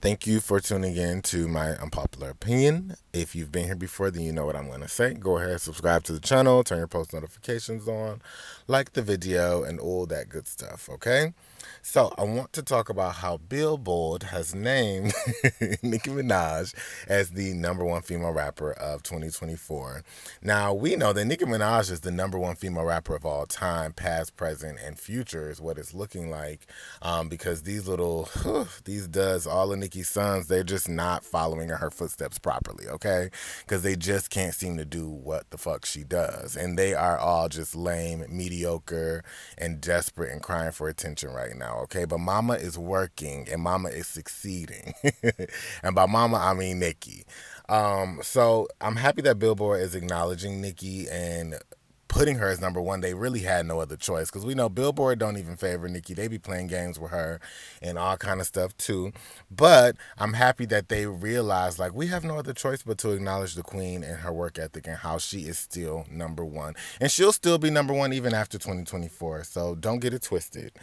Thank you for tuning in to my unpopular opinion. If you've been here before, then you know what I'm going to say. Go ahead, subscribe to the channel, turn your post notifications on, like the video, and all that good stuff, okay? So, I want to talk about how Billboard has named Nicki Minaj as the number one female rapper of 2024. Now, we know that Nicki Minaj is the number one female rapper of all time, past, present, and future is what it's looking like, because these these duds, all of Nicki's sons, they're just not following in her footsteps properly, okay? Because they just can't seem to do what the fuck she does. And they are all just lame, mediocre, and desperate and crying for attention right now, okay? But mama is working and mama is succeeding. And by mama, I mean Nicki. So I'm happy that Billboard is acknowledging Nicki and putting her as number one. They really had no other choice because we know Billboard don't even favor Nicki. They be playing games with her and all kind of stuff too. But I'm happy that they realize like we have no other choice but to acknowledge the queen and her work ethic and how she is still number one. And she'll still be number one even after 2024. So don't get it twisted.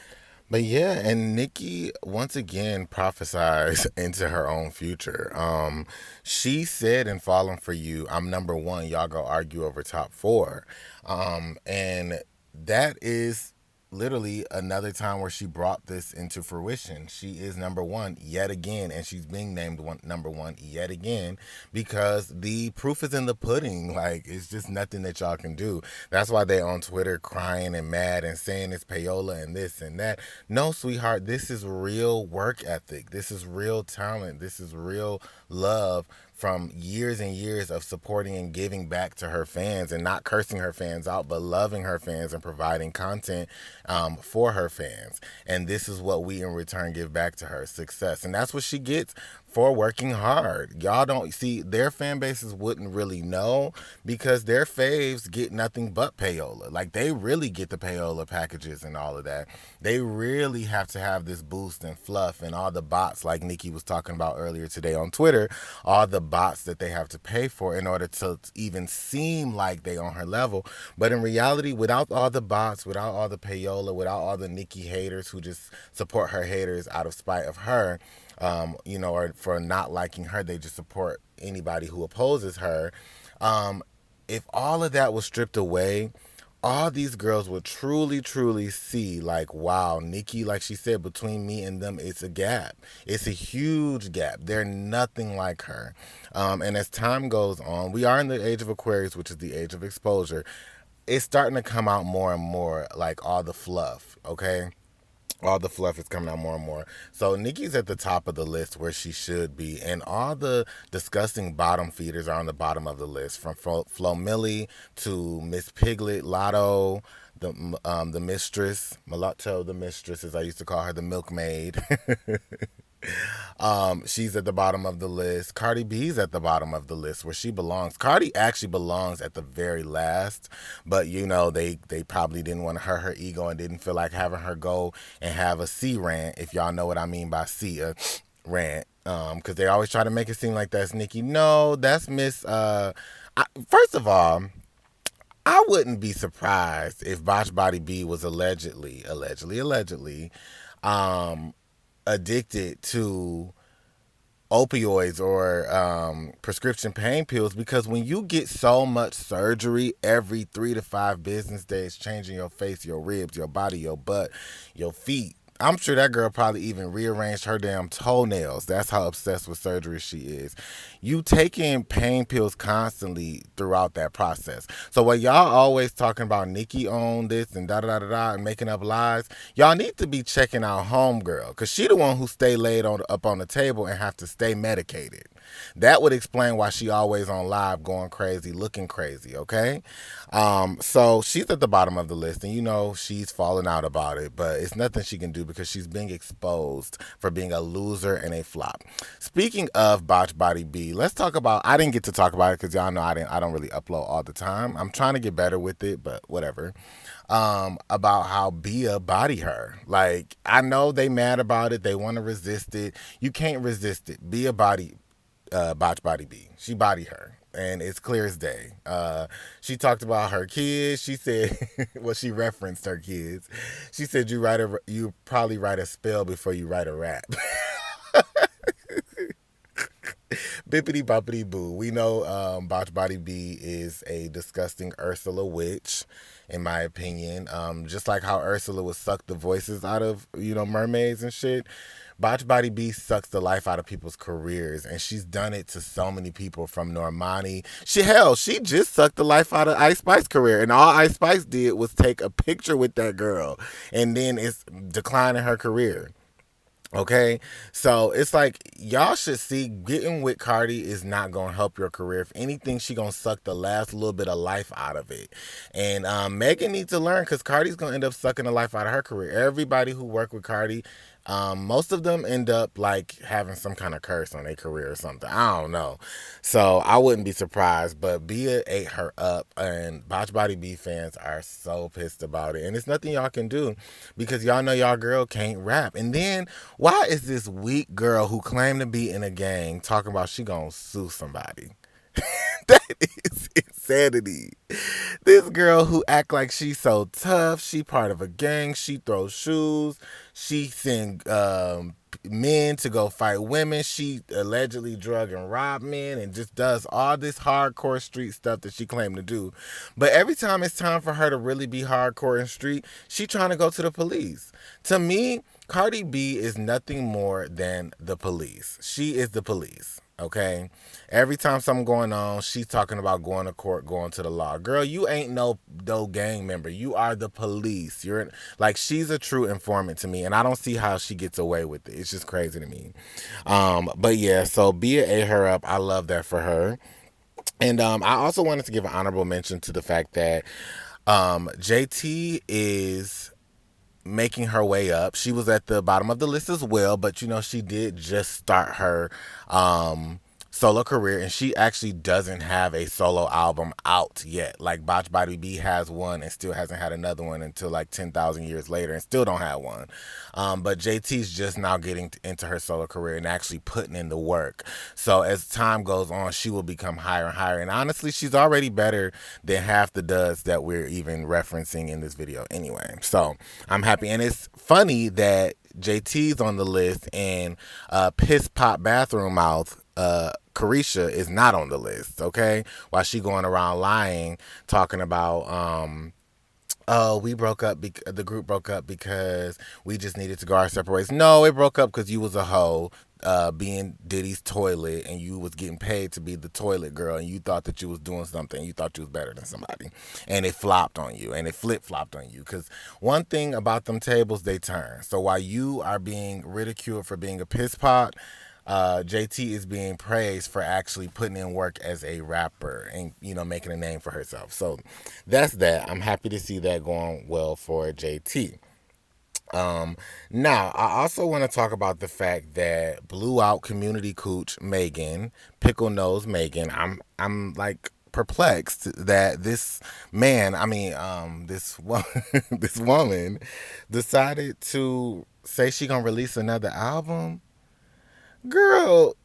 But yeah, and Nikki once again prophesies into her own future. She said in Falling for You, I'm number one, y'all go argue over top four. And that is literally another time where she brought this into fruition. She is number one yet again, and she's being named number one yet again because the proof is in the pudding. Like, it's just nothing that y'all can do. That's why they on Twitter crying and mad and saying it's payola and this and that. No, sweetheart, this is real work ethic. This is real talent. This is real love from years and years of supporting and giving back to her fans and not cursing her fans out, but loving her fans and providing content for her fans. And this is what we in return give back to her, success. And that's what she gets for working hard. Y'all don't see, their fan bases wouldn't really know because their faves get nothing but payola. Like, they really get the payola packages and all of that. They really have to have this boost and fluff and all the bots like Nicki was talking about earlier today on Twitter, all the bots that they have to pay for in order to even seem like they on her level. But in reality, without all the bots, without all the payola, without all the Nicki haters who just support her haters out of spite of her, or for not liking her, they just support anybody who opposes her. If all of that was stripped away, all these girls would truly, truly see, like, wow, Nicki, like she said, between me and them, it's a gap. It's a huge gap. They're nothing like her. And as time goes on, we are in the age of Aquarius, which is the age of exposure. It's starting to come out more and more, like all the fluff, okay? All the fluff is coming out more and more. So Nikki's at the top of the list where she should be, and all the disgusting bottom feeders are on the bottom of the list, from Flo Millie to Miss Piglet, Lotto, the mistress, Mulatto, the mistress, as I used to call her, the milkmaid. She's at the bottom of the list. Cardi B's at the bottom of the list where she belongs. Cardi actually belongs at the very last, but they probably didn't want to hurt her ego and didn't feel like having her go and have a C rant, if y'all know what I mean by C, rant. Because they always try to make it seem like that's Nicki. No, that's Miss. First of all, I wouldn't be surprised if Botch Body B was allegedly, um, addicted to opioids or prescription pain pills, because when you get so much surgery every 3 to 5 business days, changing your face, your ribs, your body, your butt, your feet, I'm sure that girl probably even rearranged her damn toenails. That's how obsessed with surgery she is. You taking pain pills constantly throughout that process. So while y'all always talking about Nicki on this and da da da da and making up lies, y'all need to be checking out Homegirl, because she the one who stay laid up on the table and have to stay medicated. That would explain why she always on live going crazy, looking crazy, okay? So she's at the bottom of the list, and she's falling out about it, but it's nothing she can do because she's being exposed for being a loser and a flop. Speaking of Botch Body B, let's talk about, I didn't get to talk about it because y'all know I don't really upload all the time. I'm trying to get better with it, but whatever. About how Bia body her. Like, I know they mad about it. They want to resist it. You can't resist it. Bia body Botch Body B. She body her. And it's clear as day. She talked about her kids. She said, well, she referenced her kids. She said, you probably write a spell before you write a rap. Bippity boppity boo. We know Botch Body B is a disgusting Ursula witch, in my opinion. Just like how Ursula would suck the voices out of, mermaids and shit. Botch Body B sucks the life out of people's careers, and she's done it to so many people from Normani. She just sucked the life out of Ice Spice's career, and all Ice Spice did was take a picture with that girl, and then it's declining her career. Okay, so it's like y'all should see getting with Cardi is not gonna help your career. If anything, she gonna suck the last little bit of life out of it. And Megan needs to learn because Cardi's gonna end up sucking the life out of her career. Everybody who worked with Cardi, most of them end up like having some kind of curse on their career or something. I don't know. So I wouldn't be surprised. But Bia ate her up, and Botch Body B fans are so pissed about it. And it's nothing y'all can do because y'all know y'all girl can't rap. And then why is this weak girl who claimed to be in a gang talking about she gonna sue somebody? That is insanity. This girl who act like she's so tough, she part of a gang, she throws shoes, she send men to go fight women, she allegedly drug and rob men and just does all this hardcore street stuff that she claimed to do. But every time it's time for her to really be hardcore in street, she trying to go to the police. To me, Cardi B is nothing more than the police. She is the police. Okay, every time something going on, she's talking about going to court, going to the law. Girl, you ain't no gang member. You are the police. You're like, she's a true informant to me, and I don't see how she gets away with it. It's just crazy to me. But yeah, so Bia ate her up. I love that for her. And I also wanted to give an honorable mention to the fact that JT is making her way up. She was at the bottom of the list as well, but she did just start her solo career, and she actually doesn't have a solo album out yet. Like Botch Body B has one and still hasn't had another one until like 10,000 years later and still don't have one. But JT's just now getting into her solo career and actually putting in the work. So as time goes on, she will become higher and higher. And honestly, she's already better than half the duds that we're even referencing in this video anyway. So I'm happy. And it's funny that JT's on the list and Piss Pop Bathroom Mouth Carisha is not on the list, okay? While she going around lying, talking about, oh, we broke up, the group broke up because we just needed to go our separate ways. No, it broke up because you was a hoe being Diddy's toilet, and you was getting paid to be the toilet girl, and you thought that you was doing something, you thought you was better than somebody, and it flopped on you, and it flip-flopped on you, because one thing about them tables, they turn. So while you are being ridiculed for being a piss pot, JT is being praised for actually putting in work as a rapper and, making a name for herself. So that's that. I'm happy to see that going well for JT. Now, I also want to talk about the fact that blew out community cooch Megan, pickle nose Megan. I'm like perplexed that this man, this this woman decided to say she gonna release another album. Girl,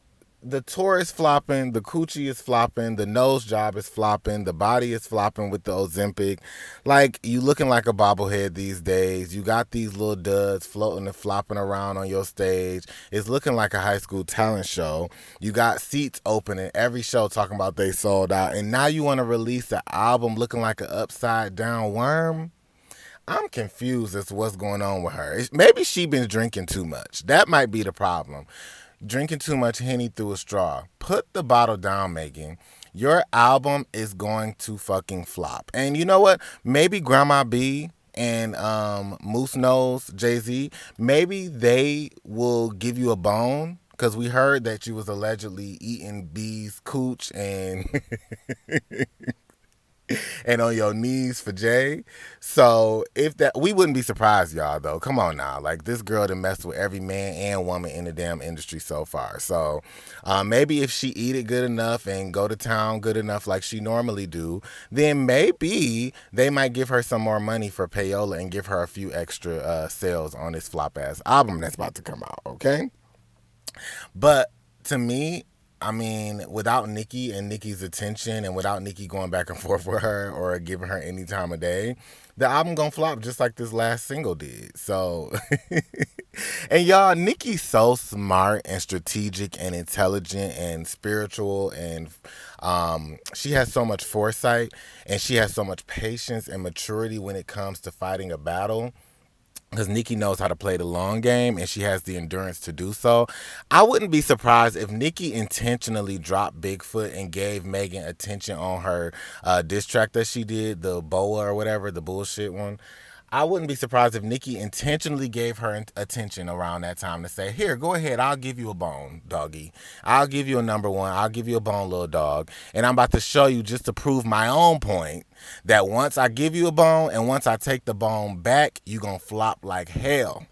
the tour is flopping, the coochie is flopping, the nose job is flopping, the body is flopping with the Ozempic. Like, you looking like a bobblehead these days. You got these little duds floating and flopping around on your stage. It's looking like a high school talent show. You got seats open in every show talking about they sold out. And now you want to release an album looking like an upside down worm? I'm confused as to what's going on with her. Maybe she been drinking too much. That might be the problem. Drinking too much Henny through a straw. Put the bottle down, Megan. Your album is going to fucking flop. And you know what? Maybe Grandma B and Moose Nose Jay-Z, maybe they will give you a bone, because we heard that you was allegedly eating B's cooch and and on your knees for Jay. So if that, we wouldn't be surprised, y'all, though. Come on now. Like, this girl done messed with every man and woman in the damn industry so far. So maybe if she eat it good enough and go to town good enough like she normally do, then maybe they might give her some more money for payola and give her a few extra sales on this flop ass album that's about to come out, okay? But to me, I mean, without Nicki and Nicki's attention and without Nicki going back and forth with her or giving her any time of day, the album gonna flop just like this last single did. So, and y'all, Nicki's so smart and strategic and intelligent and spiritual, and she has so much foresight and she has so much patience and maturity when it comes to fighting a battle, because Nicki knows how to play the long game and she has the endurance to do so. I wouldn't be surprised if Nicki intentionally dropped Bigfoot and gave Megan attention on her diss track that she did, the BOA or whatever, the bullshit one. I wouldn't be surprised if Nicki intentionally gave her attention around that time to say, here, go ahead, I'll give you a bone, doggy. I'll give you a number one. I'll give you a bone, little dog. And I'm about to show you, just to prove my own point, that once I give you a bone and once I take the bone back, you going to flop like hell.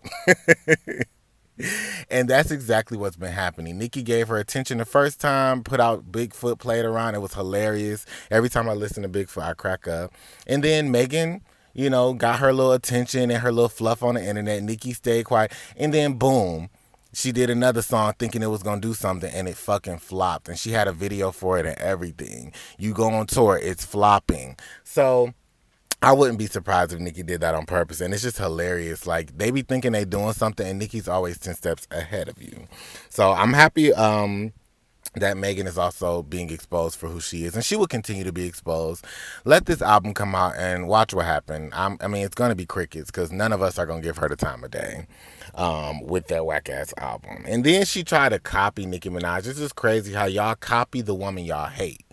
And that's exactly what's been happening. Nicki gave her attention the first time, put out Bigfoot, played around. It was hilarious. Every time I listen to Bigfoot, I crack up. And then Megan, got her little attention and her little fluff on the internet. Nicki stayed quiet. And then boom, she did another song thinking it was going to do something, and it fucking flopped. And she had a video for it and everything. You go on tour, it's flopping. So I wouldn't be surprised if Nicki did that on purpose. And it's just hilarious. Like, they be thinking they doing something, and Nicki's always 10 steps ahead of you. So I'm happy that Megan is also being exposed for who she is, and she will continue to be exposed. Let this album come out and watch what happens. I mean, it's going to be crickets because none of us are going to give her the time of day with that whack ass album. And then she tried to copy Nicki Minaj. It's just crazy how y'all copy the woman y'all hate.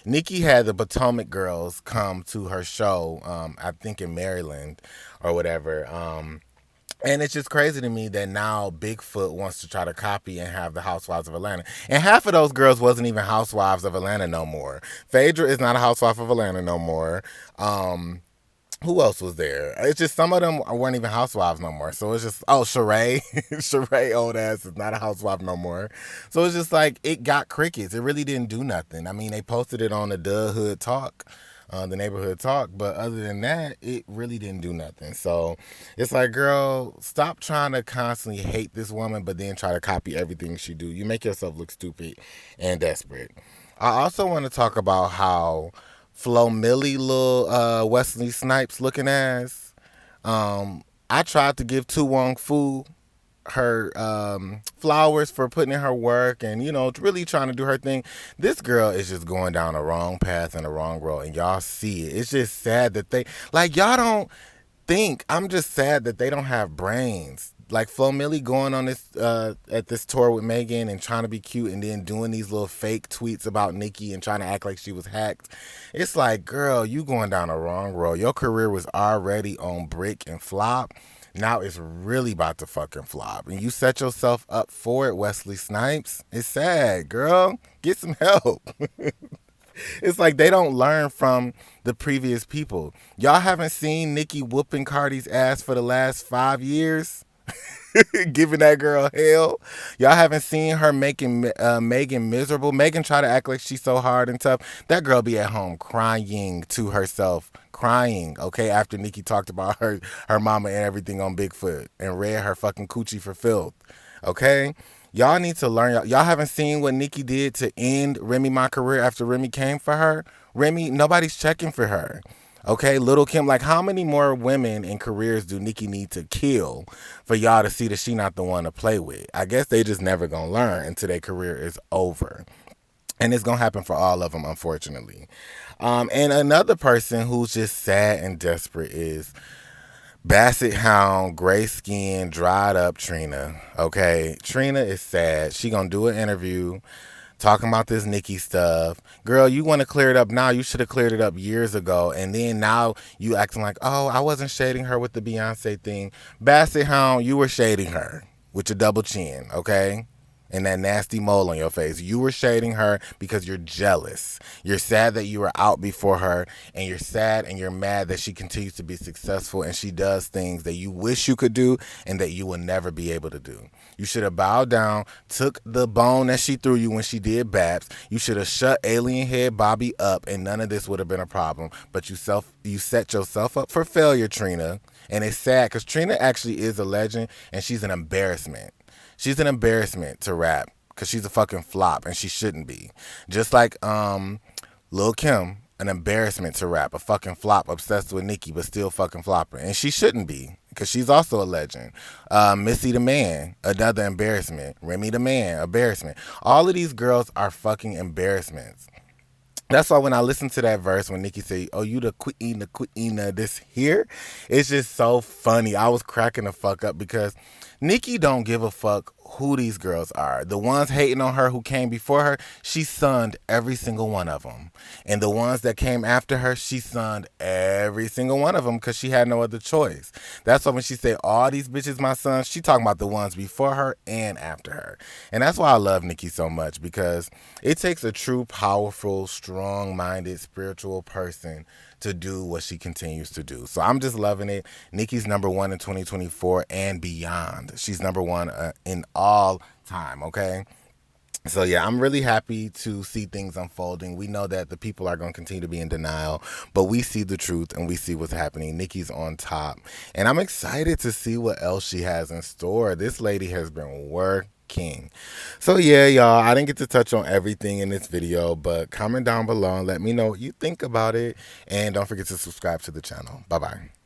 Nicki had the Potomac Girls come to her show, I think in Maryland or whatever. And it's just crazy to me that now Bigfoot wants to try to copy and have the Housewives of Atlanta. And half of those girls wasn't even Housewives of Atlanta no more. Phaedra is not a Housewife of Atlanta no more. Who else was there? It's just some of them weren't even housewives no more. So it's just, Sheree. Sheree, old ass, is not a housewife no more. So it's just like, it got crickets. It really didn't do nothing. I mean, they posted it on the Hood Talk, the neighborhood talk, but other than that, it really didn't do nothing. So it's like, girl, stop trying to constantly hate this woman, but then try to copy everything she do. You make yourself look stupid and desperate. I also want to talk about how Flo Millie, little Wesley Snipes looking ass. I tried to give Tu Wong Fu her flowers for putting in her work and really trying to do her thing. This girl is just going down the wrong path and the wrong road, and y'all see it. It's just sad that y'all don't think. I'm just sad that they don't have brains. Like Flo Milli going on this at this tour with Megan and trying to be cute and then doing these little fake tweets about Nicki and trying to act like she was hacked. It's like, girl, you going down the wrong road. Your career was already on brick and flop. Now it's really about to fucking flop. And you set yourself up for it, Wesley Snipes. It's sad, girl. Get some help. It's like they don't learn from the previous people. Y'all haven't seen Nicki whooping Cardi's ass for the last 5 years? Giving that girl hell. Y'all haven't seen her making Megan miserable. Megan try to act like she's so hard and tough. That girl be at home crying to herself. Crying, okay, after Nicki talked about her mama and everything on Bigfoot and read her fucking coochie for filth. Okay? Y'all need to learn. Y'all haven't seen what Nicki did to end Remy Ma career after Remy came for her. Remy, nobody's checking for her. Okay, Little Kim, like how many more women and careers do Nicki need to kill for y'all to see that she not the one to play with? I guess they just never gonna learn until their career is over. And it's gonna happen for all of them, unfortunately. And another person who's just sad and desperate is Basset Hound, gray skin, dried up Trina. Okay, Trina is sad. She gonna do an interview talking about this Nicki stuff. Girl, you want to clear it up now. You should have cleared it up years ago. And then now you acting like, oh, I wasn't shading her with the Beyonce thing. Basset Hound, you were shading her with your double chin, okay? And that nasty mole on your face. You were shading her because you're jealous. You're sad that you were out before her, and you're sad and you're mad that she continues to be successful and she does things that you wish you could do and that you will never be able to do. You should have bowed down, took the bone that she threw you when she did Baps. You should have shut alien head Bobby up, and none of this would have been a problem. But you set yourself up for failure, Trina. And it's sad because Trina actually is a legend, and she's an embarrassment. She's an embarrassment to rap because she's a fucking flop and she shouldn't be. Just like Lil Kim, an embarrassment to rap, a fucking flop, obsessed with Nicki, but still fucking flopping. And she shouldn't be, because she's also a legend. Missy the Man, another embarrassment. Remy the Man, embarrassment. All of these girls are fucking embarrassments. That's why when I listen to that verse when Nicki say, "Oh, you the queen of this here," it's just so funny. I was cracking the fuck up because Nicki don't give a fuck who these girls are. The ones hating on her who came before her, she sunned every single one of them. And the ones that came after her, she sunned every single one of them because she had no other choice. That's why when she said all these bitches my sons, she talking about the ones before her and after her. And that's why I love Nicki so much, because it takes a true, powerful, strong-minded, spiritual person to do what she continues to do. So I'm just loving it. Nicki's #1 in 2024 and beyond. She's #1 in all time, okay? So yeah, I'm really happy to see things unfolding. We know that the people are going to continue to be in denial, but we see the truth and we see what's happening. Nicki's on top, and I'm excited to see what else she has in store. This lady has been working. So yeah, y'all, I didn't get to touch on everything in this video, but comment down below and let me know what you think about it, and don't forget to subscribe to the channel. Bye bye.